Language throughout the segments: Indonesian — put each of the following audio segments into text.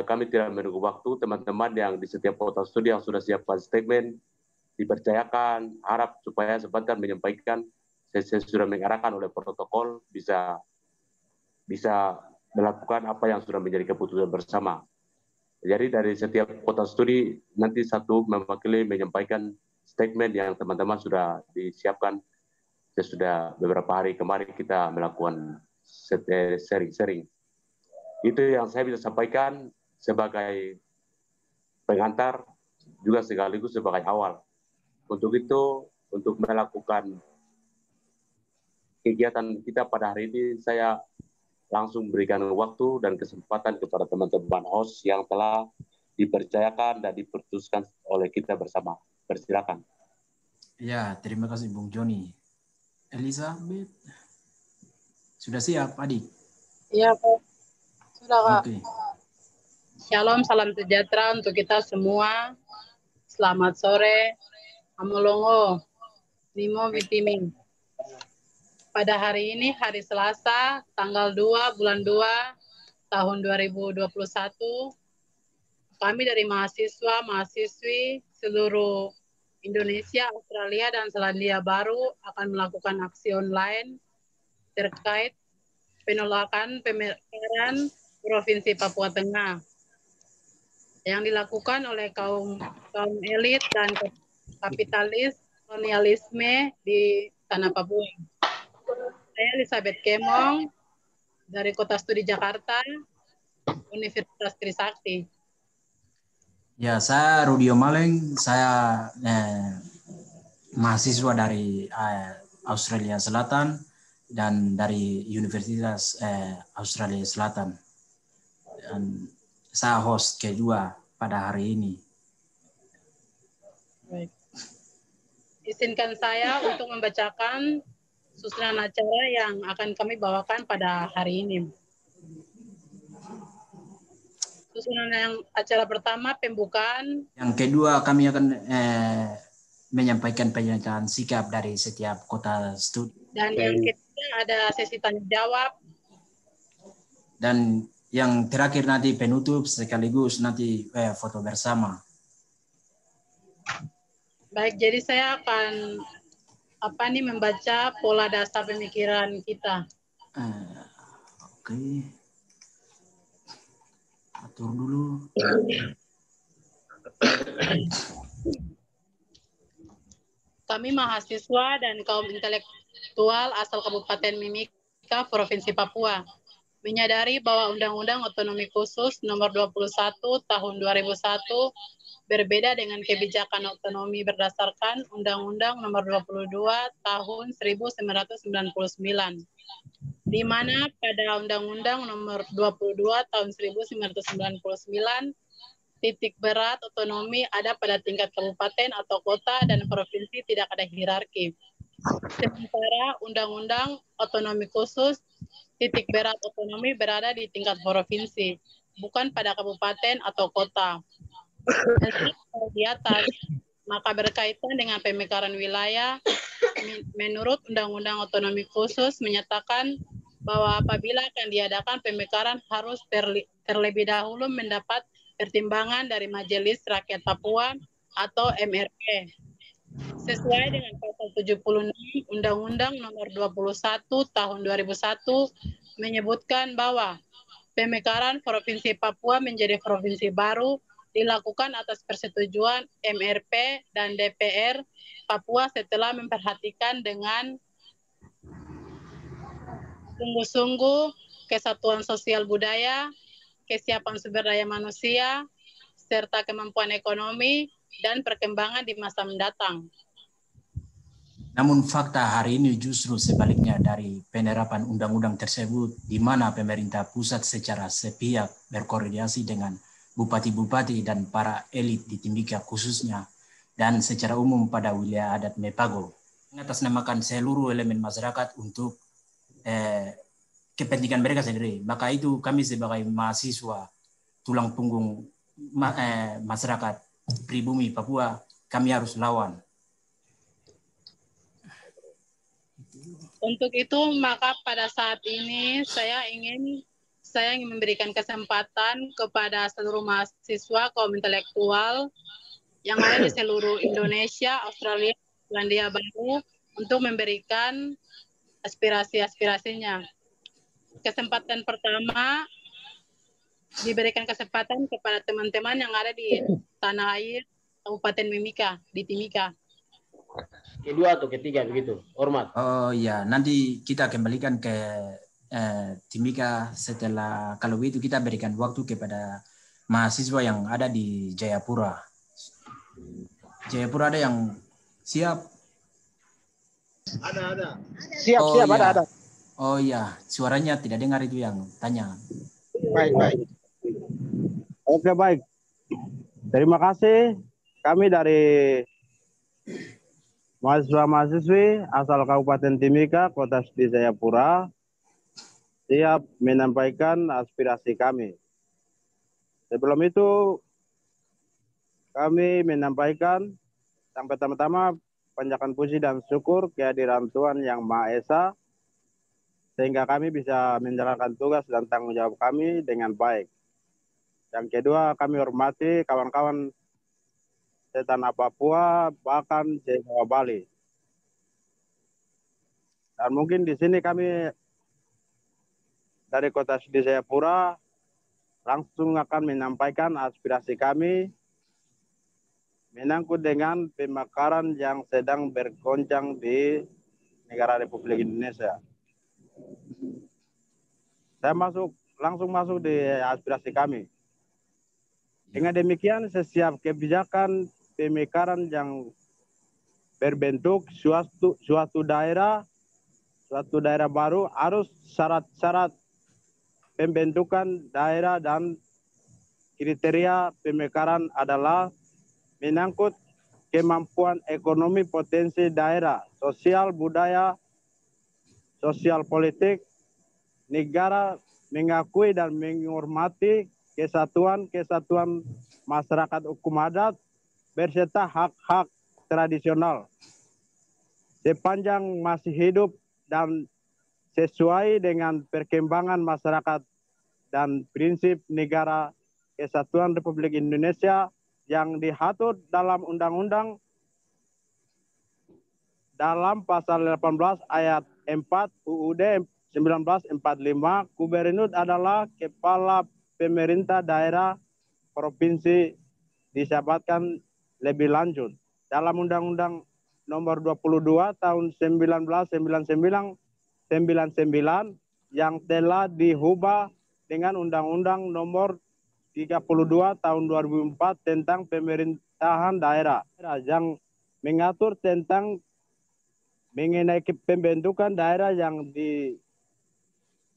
kami tidak menunggu waktu. Teman-teman yang di setiap kota studi yang sudah siapkan statement, dipercayakan, harap supaya sebentar menyampaikan. Saya sudah mengarahkan oleh protokol bisa melakukan apa yang sudah menjadi keputusan bersama. Jadi dari setiap kota studi nanti satu mewakili menyampaikan statement yang teman-teman sudah disiapkan. Sudah beberapa hari kemarin kita melakukan sharing-sharing. Itu yang saya bisa sampaikan sebagai pengantar juga sekaligus sebagai awal. Untuk itu, untuk melakukan kegiatan kita pada hari ini, saya langsung berikan waktu dan kesempatan kepada teman-teman host yang telah dipercayakan dan diputuskan oleh kita bersama. Persilakan. Ya, terima kasih Bung Joni. Elizabeth, sudah siap adik? Iya Pak, sudah Kak. Oke. Shalom, salam sejahtera untuk kita semua. Selamat sore, Amolongo, Nimo Vitiming. Pada hari ini, hari Selasa, tanggal 2 bulan 2 tahun 2021, kami dari mahasiswa, mahasiswi seluruh Indonesia, Australia, dan Selandia Baru akan melakukan aksi online terkait penolakan pemekaran Provinsi Papua Tengah yang dilakukan oleh kaum elit dan kapitalis kolonialisme di tanah Papua. Saya Elizabeth Kemong dari Kota Studi Jakarta, Universitas Trisakti. Ya, saya Rudio Maleng, saya mahasiswa dari Australia Selatan dan dari Universitas Australia Selatan. Dan saya host kedua pada hari ini. Baik. Izinkan saya untuk membacakan susunan acara yang akan kami bawakan pada hari ini. Susunan yang acara pertama pembukaan. Yang kedua kami akan menyampaikan pernyataan sikap dari setiap kota studi. Dan yang ketiga ada sesi tanya jawab. Dan yang terakhir nanti penutup sekaligus nanti foto bersama. Baik, jadi saya akan membaca pola dasar pemikiran kita. Oke. Atur dulu. Kami mahasiswa dan kaum intelektual asal Kabupaten Mimika, Provinsi Papua, menyadari bahwa Undang-Undang Otonomi Khusus Nomor 21 Tahun 2001 berbeda dengan kebijakan otonomi berdasarkan Undang-Undang Nomor 22 Tahun 1999, di mana pada Undang-Undang Nomor 22 Tahun 1999 titik berat otonomi ada pada tingkat kabupaten atau kota dan provinsi, tidak ada hierarki. Sementara Undang-Undang Otonomi Khusus titik berat otonomi berada di tingkat provinsi, bukan pada kabupaten atau kota. Di atas, maka berkaitan dengan pemekaran wilayah, menurut Undang-Undang Otonomi Khusus menyatakan bahwa apabila akan diadakan pemekaran harus terlebih dahulu mendapat pertimbangan dari Majelis Rakyat Papua atau MRP. Sesuai dengan pasal 76 Undang-Undang Nomor 21 Tahun 2001 menyebutkan bahwa pemekaran Provinsi Papua menjadi provinsi baru dilakukan atas persetujuan MRP dan DPR Papua setelah memperhatikan dengan sungguh-sungguh kesatuan sosial budaya, kesiapan sumber daya manusia, serta kemampuan ekonomi dan perkembangan di masa mendatang. Namun fakta hari ini justru sebaliknya dari penerapan undang-undang tersebut, di mana pemerintah pusat secara sepihak berkoordinasi dengan bupati-bupati dan para elit di Timika khususnya, dan secara umum pada wilayah adat Mepago, mengatasnamakan seluruh elemen masyarakat untuk kepentingan mereka sendiri. Maka itu kami sebagai mahasiswa tulang punggung masyarakat pribumi Papua, kami harus lawan. Untuk itu, maka pada saat ini saya ingin saya ingin memberikan kesempatan kepada seluruh mahasiswa kaum intelektual yang ada di seluruh Indonesia, Australia, Selandia Baru untuk memberikan aspirasi-aspirasinya. Kesempatan pertama diberikan kesempatan kepada teman-teman yang ada di tanah air Kabupaten Mimika, di Timika. Kedua atau ketiga begitu, hormat. Oh ya, nanti kita kembalikan ke Timika setelah, kalau itu kita berikan waktu kepada mahasiswa yang ada di Jayapura. Jayapura ada yang siap? Ada. Siap, iya. ada. Oh iya, suaranya tidak dengar itu yang tanya. Baik. Oke, baik. Terima kasih. Kami dari mahasiswa-mahasiswi asal Kabupaten Timika, Kota Siti Jayapura, siap menyampaikan aspirasi kami. Sebelum itu, kami menyampaikan yang pertama-tama panjatkan puji dan syukur kehadiran Tuhan Yang Maha Esa, sehingga kami bisa menjalankan tugas dan tanggung jawab kami dengan baik. Yang kedua, kami hormati kawan-kawan setanah Papua, bahkan Jawa Bali. Dan mungkin di sini kami dari Kota Siti Jayapura langsung akan menyampaikan aspirasi kami menyangkut dengan pemekaran yang sedang bergoncang di negara Republik Indonesia. Saya langsung masuk di aspirasi kami. Dengan demikian, setiap kebijakan pemekaran yang berbentuk suatu daerah baru harus syarat-syarat pembentukan daerah dan kriteria pemekaran adalah menyangkut kemampuan ekonomi potensi daerah, sosial budaya, sosial politik, negara mengakui dan menghormati kesatuan masyarakat hukum adat berserta hak-hak tradisional sepanjang masih hidup dan sesuai dengan perkembangan masyarakat dan prinsip negara kesatuan Republik Indonesia yang diatur dalam Undang-Undang dalam pasal 18 ayat 4 UUD 1945, Gubernur adalah kepala pemerintah daerah provinsi disabatkan lebih lanjut dalam Undang-Undang nomor 22 tahun 1999 yang telah diubah dengan Undang-Undang nomor 32 tahun 2004 tentang pemerintahan daerah yang mengatur tentang mengenai pembentukan daerah yang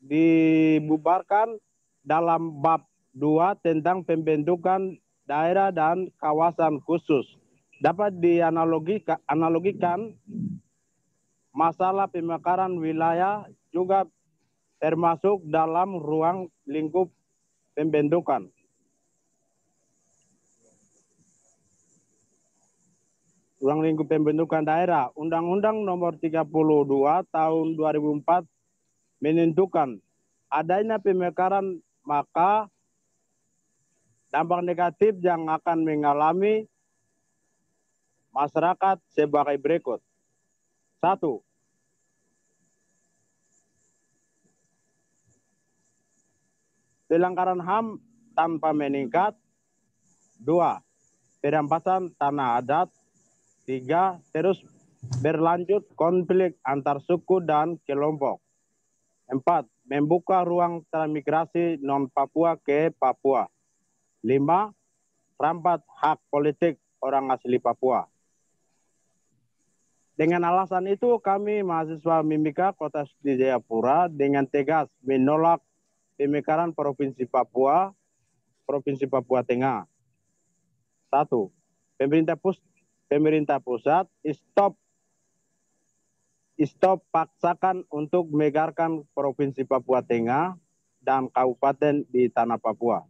dibubarkan dalam bab 2 tentang pembentukan daerah dan kawasan khusus. Dapat dianalogikan masalah pemekaran wilayah juga termasuk dalam ruang lingkup pembentukan. Ruang lingkup pembentukan daerah. Undang-Undang nomor 32 tahun 2004 menentukan adanya pemekaran, maka dampak negatif yang akan mengalami masyarakat sebagai berikut. 1. Pelanggaran HAM tanpa meningkat. 2. Perampasan tanah adat. 3. Terus berlanjut konflik antar suku dan kelompok. 4. Membuka ruang transmigrasi non-Papua ke Papua. 5. Rampat hak politik orang asli Papua. Dengan alasan itu, kami mahasiswa Mimika Kota Siti Jayapura dengan tegas menolak pemekaran Provinsi Papua Tengah. 1. Pemerintah pusat stop paksakan untuk memegarkan Provinsi Papua Tengah dan kabupaten di tanah Papua.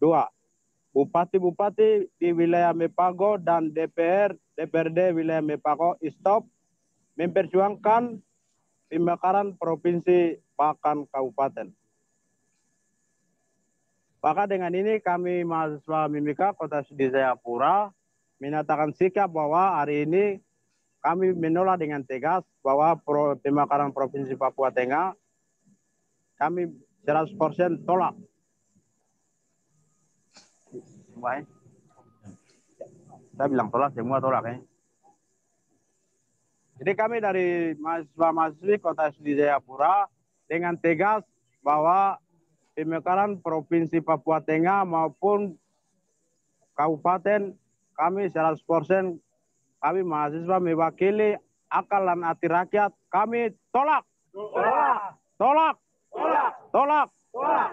2. Bupati-bupati di wilayah Mepago dan DPRD wilayah Mepago stop memperjuangkan pemekaran provinsi bahkan kabupaten. Maka dengan ini kami mahasiswa Mimika Kota Studi Jayapura menyatakan sikap bahwa hari ini kami menolak dengan tegas bahwa pemekaran Provinsi Papua Tengah kami 100% tolak. Baik. Saya bilang tolak, semua tolak ya. Jadi kami dari mahasiswa-mahasiswi Kota Studi Jayapura dengan tegas bahwa pemekaran Provinsi Papua Tengah maupun Kabupaten kami 100% kami mahasiswa mewakili akal dan hati rakyat kami tolak. Tolak. Tolak. Tolak. Tolak. Tolak.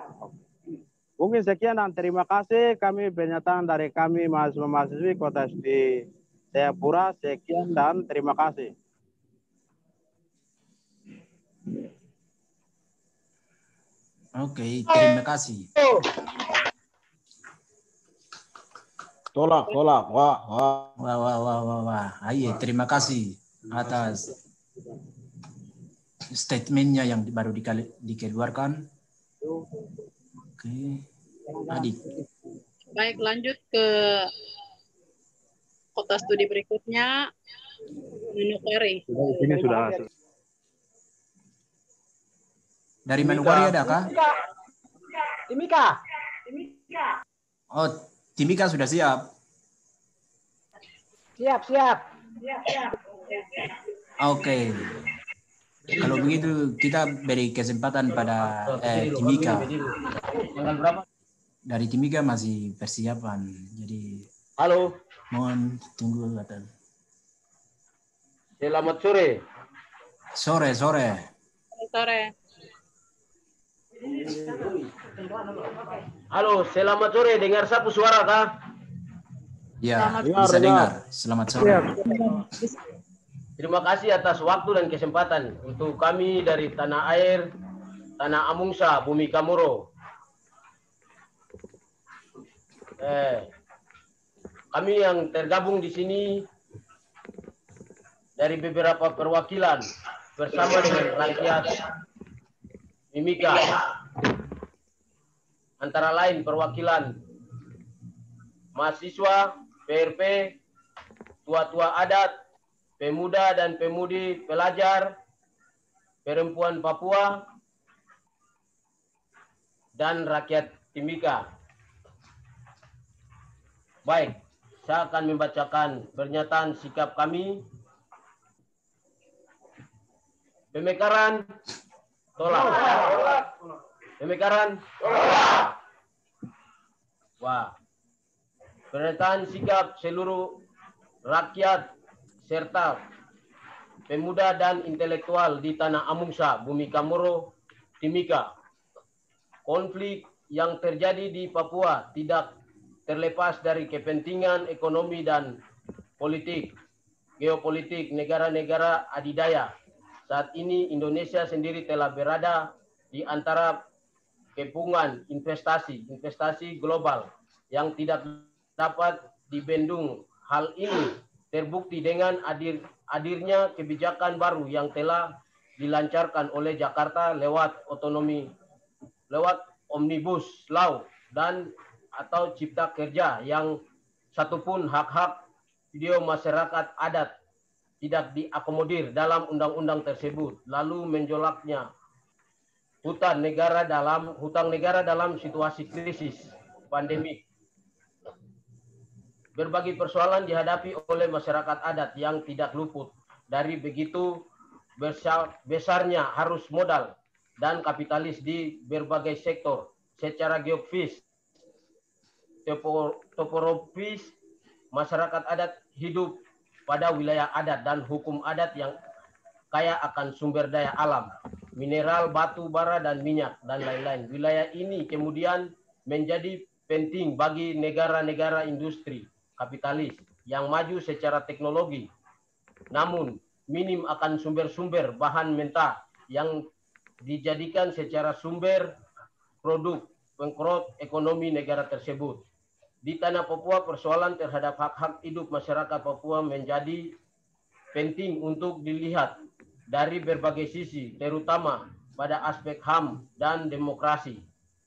Mungkin sekian dan terima kasih kami pernyataan dari kami mahasiswa-mahasiswi Kota Studi Jayapura. Sekian dan terima kasih. Oke, terima kasih. Tolak. Wah. Ayo, terima kasih atas statementnya yang baru dikeluarkan. Oke, Adik. Baik, lanjut ke kota studi berikutnya, Manokwari. Ini sudah. Dari Manokwari ada kah? Timika. Oh, Timika sudah siap. Siap. Oke. Kalau begitu kita beri kesempatan pada Timika. Dari Timika masih persiapan. Jadi Halo. mohon tunggu atas. Selamat sore. Sore. Sore. Halo, selamat sore. Dengar sapu suara kah? Ya, bisa dengar. Selamat sore. Terima kasih atas waktu dan kesempatan untuk kami dari tanah air, tanah Amungsa, Bumi Kamoro. Kami yang tergabung di sini dari beberapa perwakilan bersama dengan rakyat Mimika, antara lain perwakilan mahasiswa, PRP, tua-tua adat, pemuda dan pemudi, pelajar, perempuan Papua, dan rakyat Timika. Baik, saya akan membacakan pernyataan sikap kami. Pemekaran tolak. Pemekaran tolak. Wah. Pernyataan sikap seluruh rakyat serta pemuda dan intelektual di tanah Amungsa, Bumi Kamoro, Timika. Konflik yang terjadi di Papua tidak terlepas dari kepentingan ekonomi dan politik, geopolitik negara-negara adidaya. Saat ini Indonesia sendiri telah berada di antara kepungan investasi global yang tidak dapat dibendung. Hal ini terbukti dengan hadirnya kebijakan baru yang telah dilancarkan oleh Jakarta lewat Omnibus Law dan atau Cipta Kerja yang satupun hak-hak video masyarakat adat tidak diakomodir dalam undang-undang tersebut, lalu menjolaknya hutang negara dalam situasi krisis pandemi. Berbagai persoalan dihadapi oleh masyarakat adat yang tidak luput dari begitu besarnya arus modal dan kapitalis di berbagai sektor secara geografis, topografis. Masyarakat adat hidup pada wilayah adat dan hukum adat yang kaya akan sumber daya alam, mineral, batu bara, dan minyak, dan lain-lain. Wilayah ini kemudian menjadi penting bagi negara-negara industri kapitalis yang maju secara teknologi, namun minim akan sumber-sumber bahan mentah yang dijadikan secara sumber produk penggerak ekonomi negara tersebut. Di tanah Papua, persoalan terhadap hak-hak hidup masyarakat Papua menjadi penting untuk dilihat dari berbagai sisi, terutama pada aspek HAM dan demokrasi.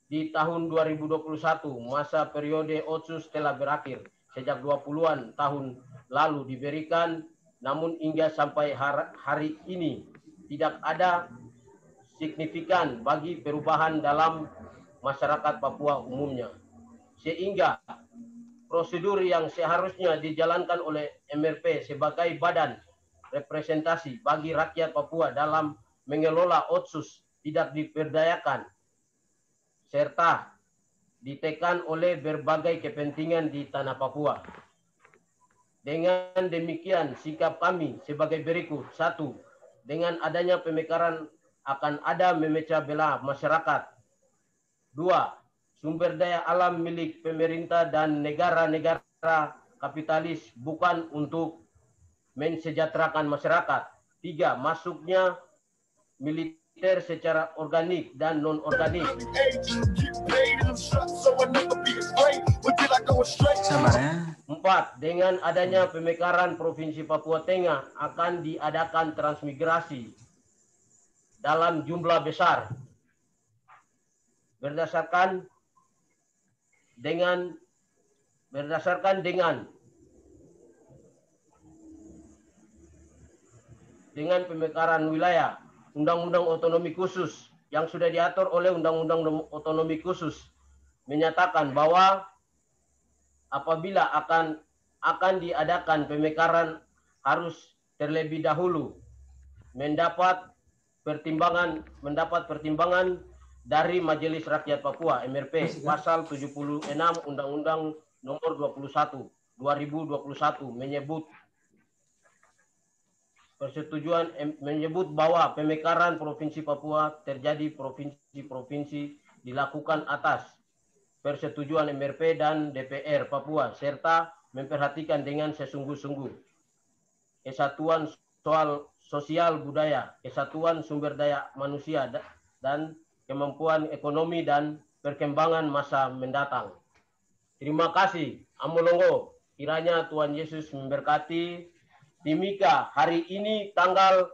di tahun 2021, masa periode otsus telah berakhir sejak 20-an tahun lalu diberikan, namun hingga sampai hari ini tidak ada signifikan bagi perubahan dalam masyarakat Papua umumnya. Sehingga prosedur yang seharusnya dijalankan oleh MRP sebagai badan representasi bagi rakyat Papua dalam mengelola otsus tidak diperdayakan serta ditekan oleh berbagai kepentingan di tanah Papua. Dengan demikian, sikap kami sebagai berikut. 1. Dengan adanya pemekaran akan ada memecah belah masyarakat. 2. Sumber daya alam milik pemerintah dan negara-negara kapitalis bukan untuk mensejahterakan masyarakat. 3. Masuknya militer secara organik dan non-organik. Sabar ya. 4. Dengan adanya pemekaran Provinsi Papua Tengah akan diadakan transmigrasi dalam jumlah besar berdasarkan dengan pemekaran wilayah. Undang-Undang Otonomi Khusus yang sudah diatur oleh Undang-Undang Otonomi Khusus menyatakan bahwa apabila akan diadakan pemekaran harus terlebih dahulu mendapat pertimbangan dari Majelis Rakyat Papua MRP pasal 76 Undang-Undang Nomor 21 2021 menyebut bahwa pemekaran Provinsi Papua terjadi provinsi-provinsi dilakukan atas persetujuan MRP dan DPR Papua serta memperhatikan dengan sesungguh-sungguh kesatuan sosial budaya, kesatuan sumber daya manusia dan kemampuan ekonomi dan perkembangan masa mendatang. Terima kasih. Amolongo, kiranya Tuhan Yesus memberkati Timika hari ini tanggal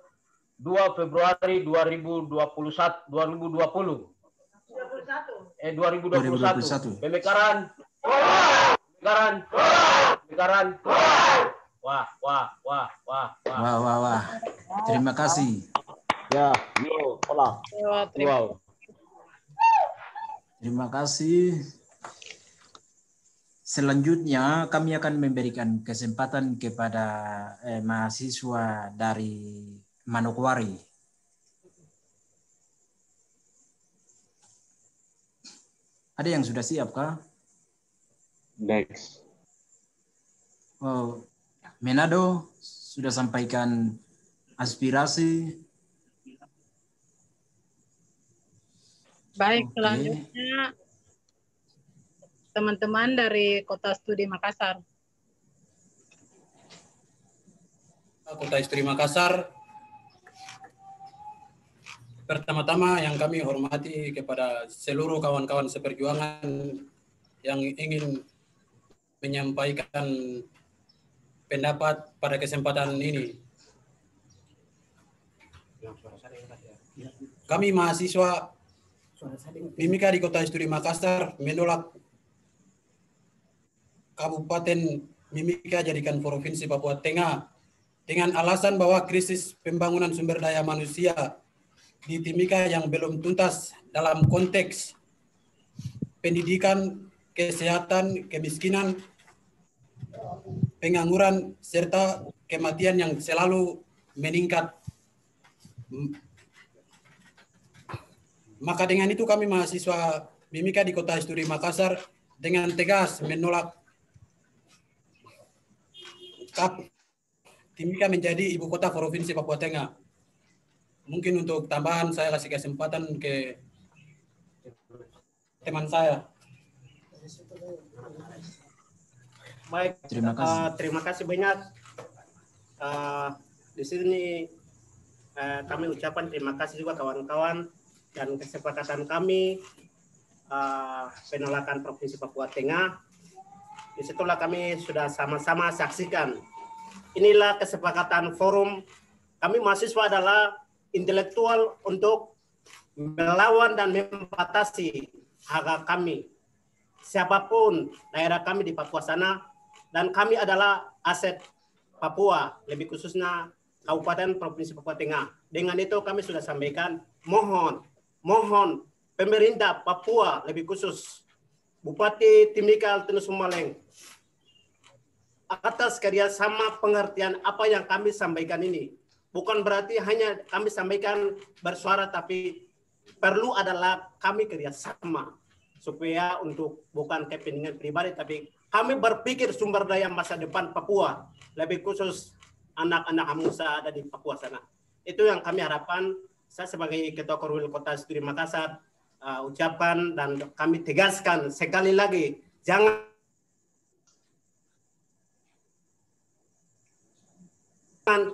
2 Februari 2021. Pemekaran. Wah. Terima kasih. Ya, Terima kasih. Selanjutnya kami akan memberikan kesempatan kepada mahasiswa dari Manokwari. Ada yang sudah siap kah? Next. Oh, Menado sudah sampaikan aspirasi. Baik, Oke. selanjutnya teman-teman dari Kota Studi Makassar. Kota Studi Makassar, pertama-tama yang kami hormati kepada seluruh kawan-kawan seperjuangan yang ingin menyampaikan pendapat pada kesempatan ini. Kami mahasiswa Mimika di Kota Studi Makassar menolak Kabupaten Mimika jadikan Provinsi Papua Tengah dengan alasan bahwa krisis pembangunan sumber daya manusia di Timika yang belum tuntas dalam konteks pendidikan, kesehatan, kemiskinan, pengangguran, serta kematian yang selalu meningkat. Maka dengan itu kami mahasiswa Mimika di Kota Studi Makassar dengan tegas menolak Timika menjadi ibu kota Provinsi Papua Tengah. Mungkin untuk tambahan saya kasih kesempatan ke teman saya. Baik, terima kasih banyak. Di sini kami ucapkan terima kasih juga kawan-kawan dan kesepakatan kami penolakan Provinsi Papua Tengah. Disitulah kami sudah sama-sama saksikan. Inilah kesepakatan forum. Kami mahasiswa adalah intelektual untuk melawan dan membatasi hak kami. Siapapun daerah kami di Papua sana, dan kami adalah aset Papua, lebih khususnya Kabupaten Provinsi Papua Tengah. Dengan itu kami sudah sampaikan, mohon pemerintah Papua, lebih khusus Bupati Timika Altinus Sumaleng, atas kerjasama pengertian apa yang kami sampaikan ini. Bukan berarti hanya kami sampaikan bersuara, tapi perlu adalah kami kerjasama supaya untuk bukan kepentingan pribadi, tapi kami berpikir sumber daya masa depan Papua, lebih khusus anak-anak Hamusa ada di Papua sana. Itu yang kami harapkan. Saya sebagai Ketua Korwil Kota Studi Makassar ucapkan dan kami tegaskan sekali lagi, jangan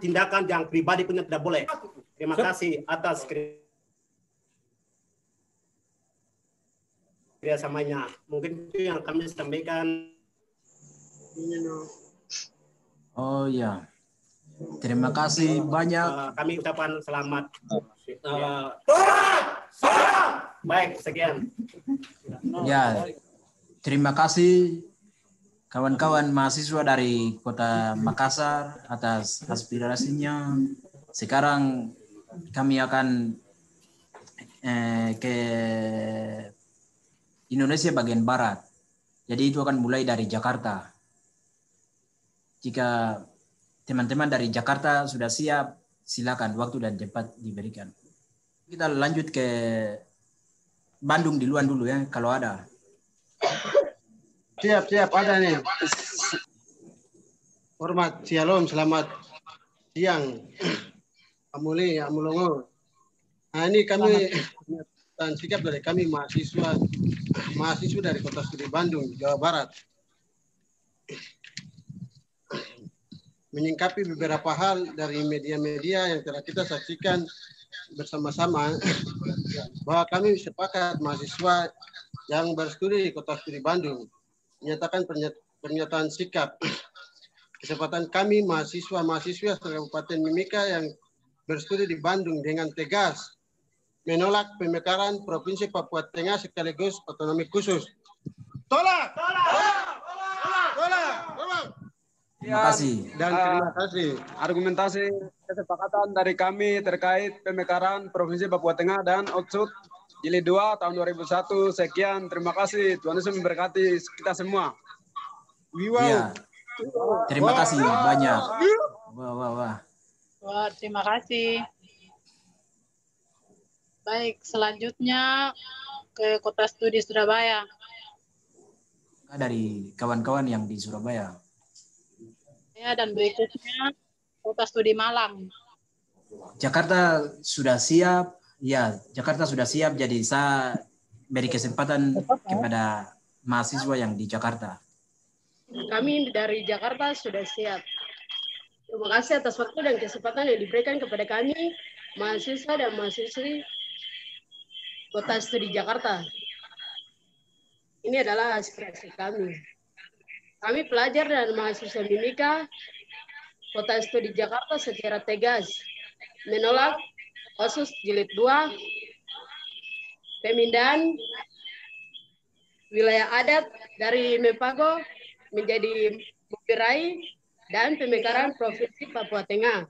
tindakan yang pribadi punya tidak boleh. Terima kasih atas kerjasamanya. Mungkin itu yang kami sampaikan. Oh ya, terima kasih banyak. Kami ucapkan selamat. Baik, sekian. Ya, terima kasih kawan-kawan mahasiswa dari Kota Makassar atas aspirasinya. Sekarang kami akan ke Indonesia bagian Barat. Jadi itu akan mulai dari Jakarta. Jika teman-teman dari Jakarta sudah siap, silakan, waktu dan tempat diberikan. Kita lanjut ke Bandung duluan dulu ya, kalau ada. Siap, ada nih. Hormat, shalom, selamat siang. Amuli, amulongo. Nah ini kami dan sikap dari kami mahasiswa dari Kota Studi Bandung, Jawa Barat. Menyingkapi beberapa hal dari media-media yang telah kita saksikan bersama-sama, bahwa kami sepakat mahasiswa yang berstudi di Kota Studi Bandung menyatakan pernyataan sikap kesempatan kami mahasiswa Kabupaten Mimika yang berstudi di Bandung dengan tegas menolak pemekaran Provinsi Papua Tengah sekaligus otonomi khusus. Tolak! Terima kasih. Dan terima kasih. Argumentasi kesepakatan dari kami terkait pemekaran Provinsi Papua Tengah dan Otsut Jilid 2 tahun 2001. Sekian, terima kasih. Tuhan Yesus memberkati kita semua. Iya. Terima kasih banyak. Wah, terima kasih. Baik, selanjutnya ke Kota Studi Surabaya. Dari kawan-kawan yang di Surabaya. Ya, dan berikutnya Kota Studi Malang. Jakarta sudah siap. Ya, Jakarta sudah siap. Jadi saya beri kesempatan kepada mahasiswa yang di Jakarta. Kami dari Jakarta sudah siap. Terima kasih atas waktu dan kesempatan yang diberikan kepada kami, mahasiswa dan mahasiswi Kota Studi Jakarta. Ini adalah aspirasi kami. Kami pelajar dan mahasiswa Mimika Kota Studi Jakarta secara tegas menolak Otsus Jilid 2, pemindahan wilayah adat dari Mepago menjadi Bupirai dan pemekaran Provinsi Papua Tengah.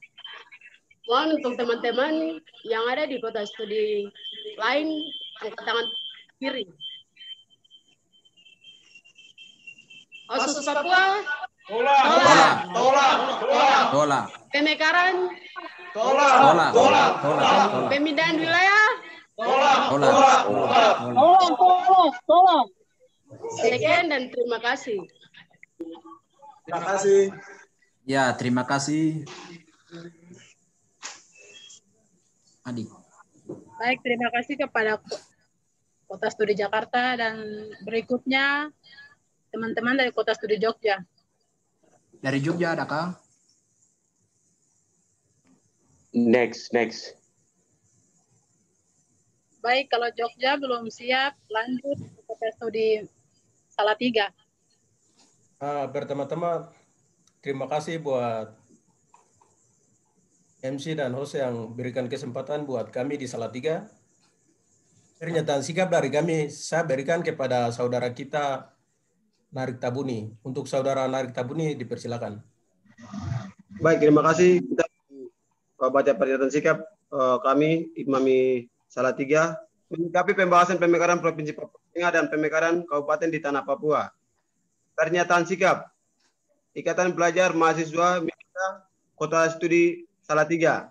Mohon untuk teman-teman yang ada di Kota Studi lain, angkat tangan kiri. Otsus Papua, Tolak. pemekaran, Tolak. pemindahan wilayah, Tolak. sekian dan terima kasih. Terima kasih. Ya, terima kasih. Adik. Baik, terima kasih kepada Kota Studi Jakarta dan berikutnya teman-teman dari Kota Studi Jogja. Dari Jogja adakah? Next. Baik, kalau Jogja belum siap, lanjut ke Kota Studi Salatiga. Pertama-tama terima kasih buat MC dan host yang berikan kesempatan buat kami di Salatiga. Pernyataan sikap dari kami saya berikan kepada saudara kita Narik Tabuni. Untuk saudara Narik Tabuni dipersilakan. Baik, terima kasih. Kita baca pernyataan sikap kami Imami Salatiga menyikapi pembahasan pemekaran Provinsi Papua Tengah dan pemekaran Kabupaten di Tanah Papua. Pernyataan sikap Ikatan Pelajar Mahasiswa Mimika Kota Studi Salatiga.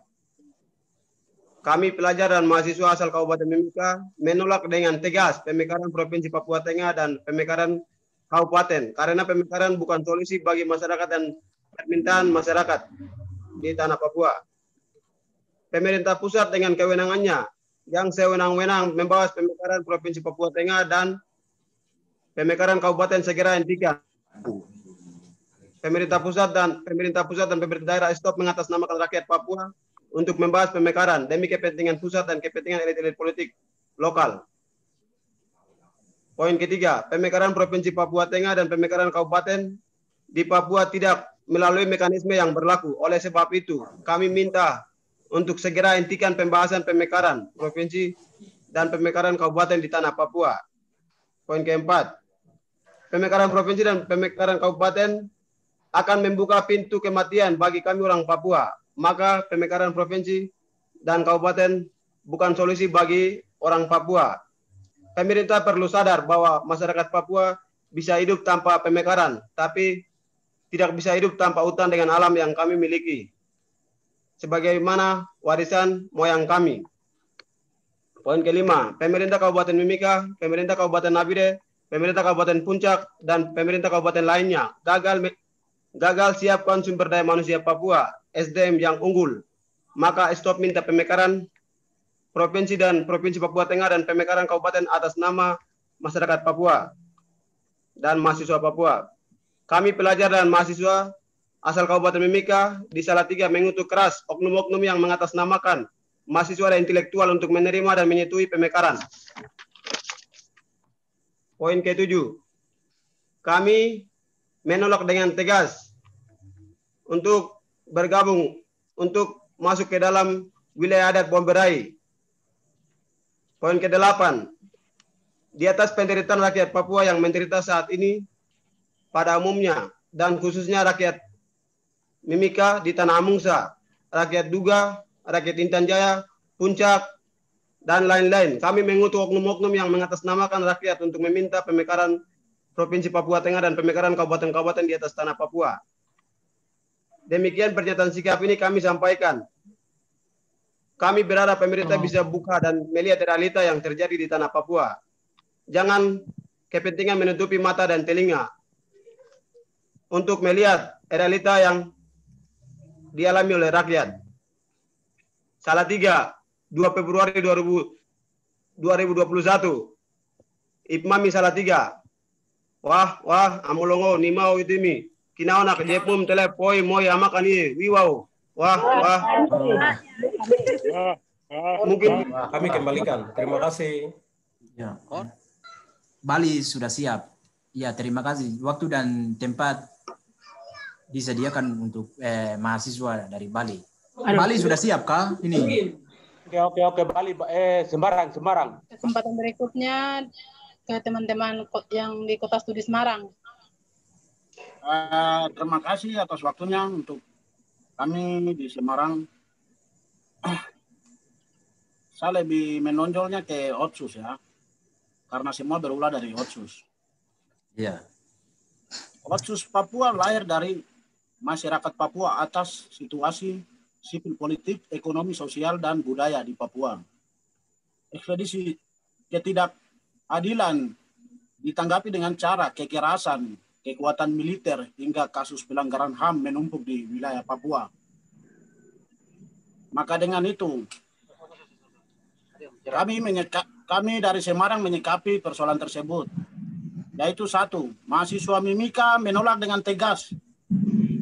Kami pelajar dan mahasiswa asal Kabupaten Mimika menolak dengan tegas pemekaran Provinsi Papua Tengah dan pemekaran Kabupaten karena pemekaran bukan solusi bagi masyarakat dan permintaan masyarakat di Tanah Papua. Pemerintah pusat dengan kewenangannya yang sewenang-wenang membahas pemekaran Provinsi Papua Tengah dan pemekaran Kabupaten segera hentikan. Pemerintah pusat dan pemerintah daerah stop mengatasnamakan rakyat Papua untuk membahas pemekaran demi kepentingan pusat dan kepentingan elit-elit politik lokal. Poin ketiga, pemekaran Provinsi Papua Tengah dan pemekaran Kabupaten di Papua tidak melalui mekanisme yang berlaku. Oleh sebab itu, kami minta untuk segera hentikan pembahasan pemekaran Provinsi dan pemekaran Kabupaten di Tanah Papua. Poin keempat, pemekaran Provinsi dan pemekaran Kabupaten akan membuka pintu kematian bagi kami orang Papua. Maka pemekaran Provinsi dan Kabupaten bukan solusi bagi orang Papua. Pemerintah perlu sadar bahwa masyarakat Papua bisa hidup tanpa pemekaran, tapi tidak bisa hidup tanpa hutan dengan alam yang kami miliki, sebagaimana warisan moyang kami. Poin kelima, pemerintah Kabupaten Mimika, pemerintah Kabupaten Nabire, pemerintah Kabupaten Puncak, dan pemerintah kabupaten lainnya gagal siapkan sumber daya manusia Papua, SDM yang unggul. Maka stop minta pemekaran Provinsi dan Provinsi Papua Tengah dan pemekaran Kabupaten atas nama masyarakat Papua dan mahasiswa Papua. Kami pelajar dan mahasiswa asal Kabupaten Mimika di Salatiga mengutuk keras oknum-oknum yang mengatasnamakan mahasiswa dan intelektual untuk menerima dan menyetujui pemekaran. Poin ke-7. Kami menolak dengan tegas untuk bergabung untuk masuk ke dalam wilayah adat Bomberai. Poin ke-8. Di atas penderitaan rakyat Papua yang menderita saat ini pada umumnya dan khususnya rakyat Mimika di Tanah Amungsa, rakyat Duga, rakyat Intan Jaya, Puncak, dan lain-lain. Kami mengutuk oknum-oknum yang mengatasnamakan rakyat untuk meminta pemekaran Provinsi Papua Tengah dan pemekaran kabupaten-kabupaten di atas Tanah Papua. Demikian pernyataan sikap ini kami sampaikan. Kami berharap pemerintah bisa buka dan melihat realita yang terjadi di Tanah Papua. Jangan kepentingan menutupi mata dan telinga untuk melihat realita yang dialami oleh rakyat. Salatiga, 2 Februari 2021. Ipmami Salatiga. Wah, amulongo nimau itimi. Kinao nak jepum telepoi moi amakan ini. Wiwau. Wah. Mungkin kami kembalikan. Terima kasih. Ya. Bali sudah siap. Ya, terima kasih. Waktu dan tempat disediakan untuk mahasiswa dari Bali. Bali sudah siap kah? Ini. Oke, Bali. Semarang. Kesempatan berikutnya ke teman-teman yang di Kota Studi Semarang. Terima kasih atas waktunya untuk kami di Semarang. Saya lebih menonjolnya ke Otsus ya, karena semua berulah dari Otsus. Ya. Otsus Papua lahir dari masyarakat Papua atas situasi sipil politik, ekonomi, sosial, dan budaya di Papua. Ekspedisi ketidakadilan ditanggapi dengan cara kekerasan, kekuatan militer, hingga kasus pelanggaran HAM menumpuk di wilayah Papua. Maka dengan itu, kami dari Semarang menyikapi persoalan tersebut. Yaitu 1, mahasiswa Mimika menolak dengan tegas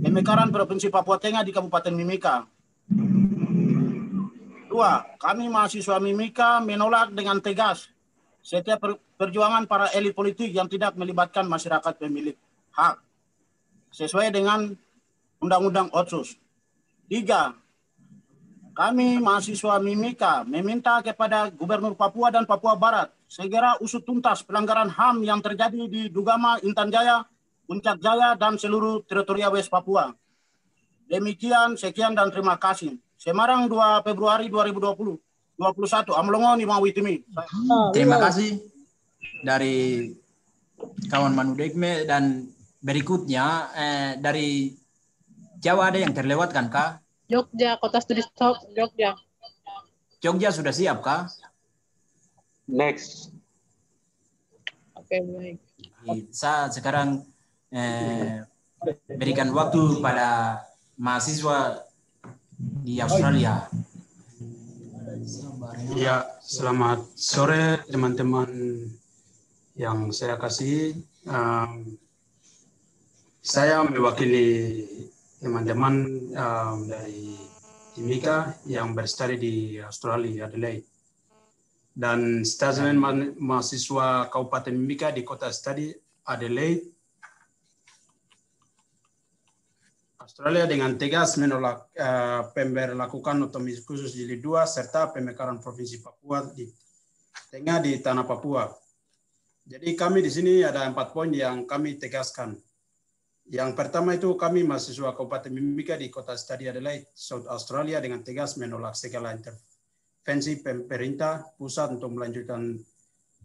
pemekaran Provinsi Papua Tengah di Kabupaten Mimika. 2, kami mahasiswa Mimika menolak dengan tegas setiap perjuangan para elit politik yang tidak melibatkan masyarakat pemilik hak sesuai dengan Undang-Undang Otsus. 3, kami mahasiswa Mimika meminta kepada Gubernur Papua dan Papua Barat segera usut tuntas pelanggaran HAM yang terjadi di Dugama, Intan Jaya, Puncak Jaya, dan seluruh teritorial West Papua. Demikian, sekian dan terima kasih. Semarang 2 Februari 2021. Amlongo ni Mawitimi. Terima kasih dari kawan Manudekme, dan berikutnya dari Jawa ada yang terlewatkan kah? Jogja, Kota Studi Jogja. Jogja sudah siap kah? Next. Oke, baik. Saya sekarang berikan waktu pada mahasiswa di Australia. Ya, selamat sore teman-teman yang saya kasih. Saya mewakili teman-teman dari Timika yang berstudi di Australia, Adelaide. Dan statement mahasiswa Kabupaten Mimika di Kota Studi Adelaide, Australia dengan tegas menolak pemberlakukan otonomi khusus Jilid 2 serta pemekaran Provinsi Papua di Tengah di Tanah Papua. Jadi kami di sini ada 4 poin yang kami tegaskan. Yang pertama itu kami mahasiswa Kabupaten Mimika di Kota Studi Adelaide, South Australia dengan tegas menolak segala intervensi pemerintah pusat untuk melanjutkan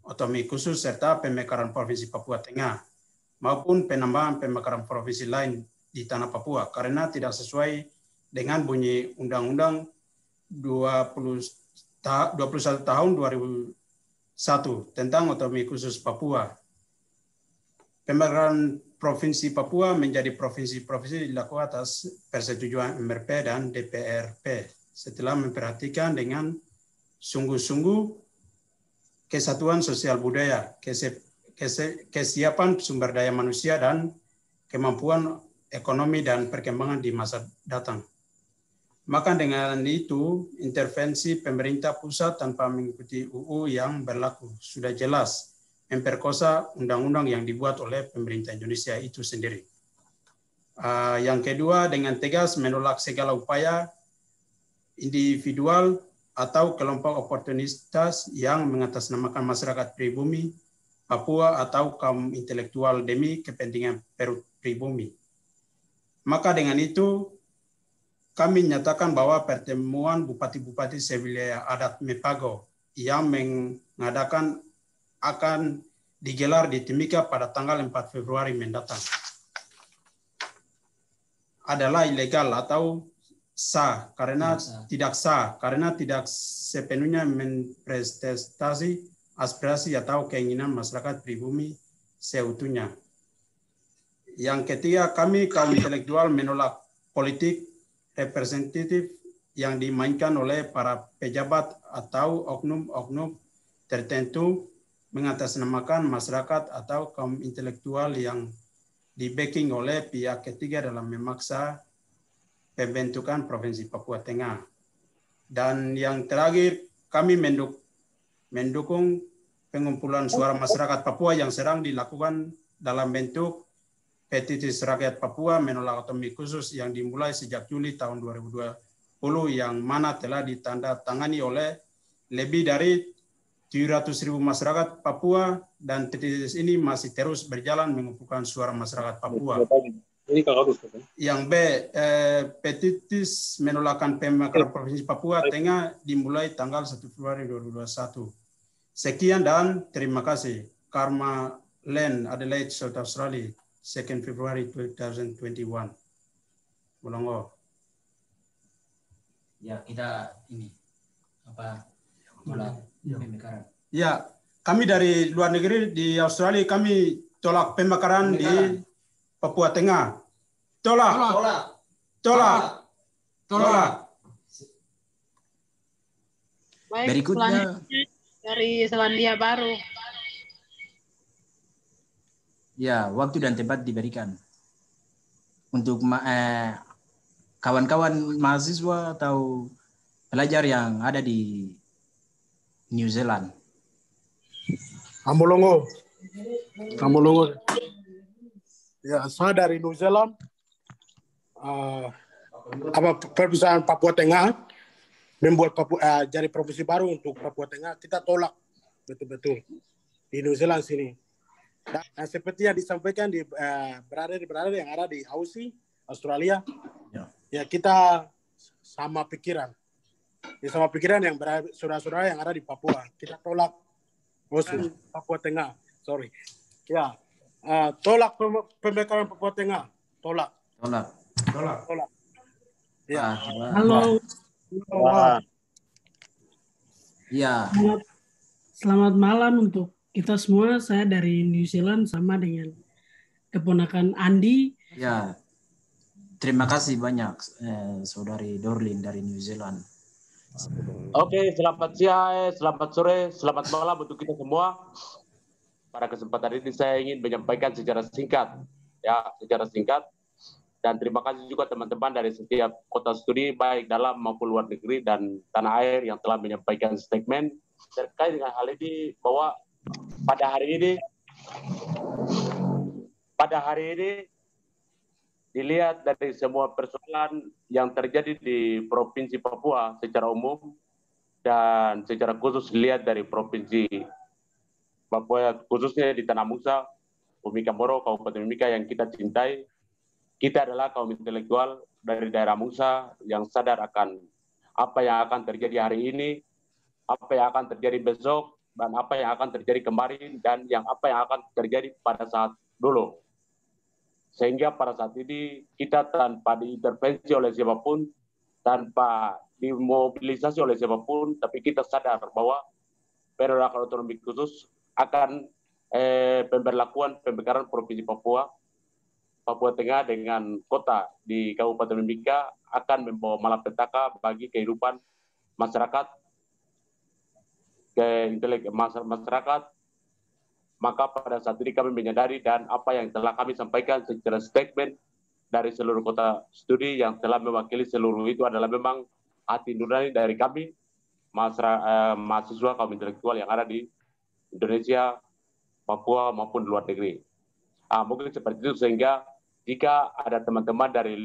otonomi khusus serta pemekaran Provinsi Papua Tengah maupun penambahan pemekaran provinsi lain di Tanah Papua karena tidak sesuai dengan bunyi Undang-Undang 21 tahun 2001 tentang otonomi khusus Papua. Pemekaran Provinsi Papua menjadi provinsi-provinsi dilakukan atas persetujuan MRP dan DPRP setelah memperhatikan dengan sungguh-sungguh kesatuan sosial budaya, kesiapan sumber daya manusia, dan kemampuan ekonomi dan perkembangan di masa datang. Maka dengan itu, intervensi pemerintah pusat tanpa mengikuti UU yang berlaku sudah jelas memperkosa undang-undang yang dibuat oleh pemerintah Indonesia itu sendiri. Yang kedua, dengan tegas menolak segala upaya individual atau kelompok oportunistas yang mengatasnamakan masyarakat pribumi Papua atau kaum intelektual demi kepentingan pribumi. Maka dengan itu, kami nyatakan bahwa pertemuan bupati-bupati sewilayah adat Mepago yang mengadakan akan digelar di Timika pada tanggal 4 Februari mendatang adalah ilegal atau tidak sah karena tidak sepenuhnya memprestasi aspirasi atau keinginan masyarakat pribumi seutuhnya. Yang ketiga, kami kaum intelektual menolak politik representatif yang dimainkan oleh para pejabat atau oknum-oknum tertentu mengatasnamakan masyarakat atau kaum intelektual yang di-backing oleh pihak ketiga dalam memaksa pembentukan Provinsi Papua Tengah. Dan yang terakhir, kami mendukung pengumpulan suara masyarakat Papua yang sedang dilakukan dalam bentuk petisi rakyat Papua menolak otonomi khusus yang dimulai sejak Juli tahun 2020 yang mana telah ditandatangani oleh lebih dari 700.000 masyarakat Papua, dan petisi ini masih terus berjalan mengumpulkan suara masyarakat Papua. Yang B, petisi menolakkan pemekaran Provinsi Papua Tengah dimulai tanggal 1 Februari 2021. Sekian dan terima kasih. Karma Len, Adelaide, South Australia, 2 Februari 2021. Mulongo. Ya, kita ini apa? Pemekaran. Ya, kami dari luar negeri di Australia kami tolak pemekaran di Papua Tengah. Tolak. Tolak. Tolak. Tolak. Baik, berikutnya dari Selandia Baru. Ya, waktu dan tempat diberikan untuk kawan-kawan mahasiswa atau pelajar yang ada di New Zealand. Amolongo. Ya, saya dari New Zealand. Perpisahan Papua Tengah. membuat Papua jadi provinsi baru untuk Papua Tengah, kita tolak betul-betul di New Zealand sini. Dan seperti yang disampaikan di brother yang ada di Aussie, Australia, ya kita sama pikiran. Ya, sama pikiran yang saudara-saudara yang ada di Papua. Kita tolak Papua Tengah. Sorry. Ya, tolak pemekaran Papua Tengah. Tolak. Ya. Halo. Ya. Selamat malam untuk kita semua. Saya dari New Zealand sama dengan keponakan Andi. Ya. Terima kasih banyak Saudari Dorlin dari New Zealand. Oke, selamat siang, selamat sore, selamat malam untuk kita semua. Pada kesempatan ini saya ingin menyampaikan secara singkat, dan terima kasih juga teman-teman dari setiap kota studi, baik dalam maupun luar negeri dan tanah air yang telah menyampaikan statement terkait dengan hal ini, bahwa pada hari ini dilihat dari semua persoalan yang terjadi di Provinsi Papua secara umum dan secara khusus lihat dari Provinsi Papua, khususnya di Tanah Musa, Mimika Moro, Kabupaten Mimika yang kita cintai. Kita adalah kaum intelektual dari daerah Musa yang sadar akan apa yang akan terjadi hari ini, apa yang akan terjadi besok, dan apa yang akan terjadi kemarin, dan apa yang akan terjadi pada saat dulu. Sehingga pada saat ini kita tanpa diintervensi oleh siapapun, tanpa dimobilisasi oleh siapapun, tapi kita sadar bahwa periode otonomi khusus akan pemberlakuan pemekaran Provinsi Papua Tengah dengan kota di Kabupaten Mimika akan membawa malapetaka bagi kehidupan masyarakat, masyarakat. Maka pada saat ini kami menyadari dan apa yang telah kami sampaikan secara statement dari seluruh kota studi yang telah mewakili seluruh itu adalah memang hati nurani dari kami, mahasiswa kaum intelektual yang ada di Indonesia, Papua maupun luar negeri. Mungkin seperti itu, sehingga jika ada teman-teman dari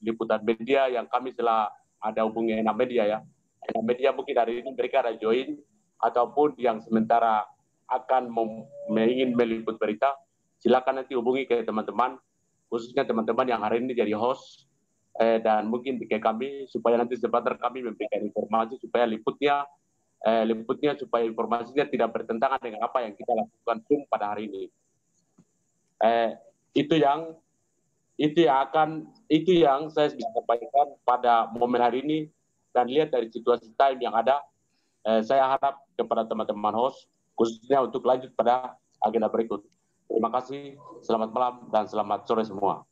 liputan media yang kami telah ada hubungi Enam Media ya, Enam Media mungkin hari ini mereka ada join ataupun yang sementara akan ingin meliput berita, silakan nanti hubungi ke teman-teman, khususnya teman-teman yang hari ini jadi host, dan mungkin ke kami, supaya nanti sebentar kami memberikan informasi supaya liputnya supaya informasinya tidak bertentangan dengan apa yang kita lakukan pada hari ini. Itu yang saya bisa sampaikan pada momen hari ini, dan lihat dari situasi time yang ada, saya harap kepada teman-teman host khususnya untuk lanjut pada agenda berikut. Terima kasih, selamat malam dan selamat sore semua.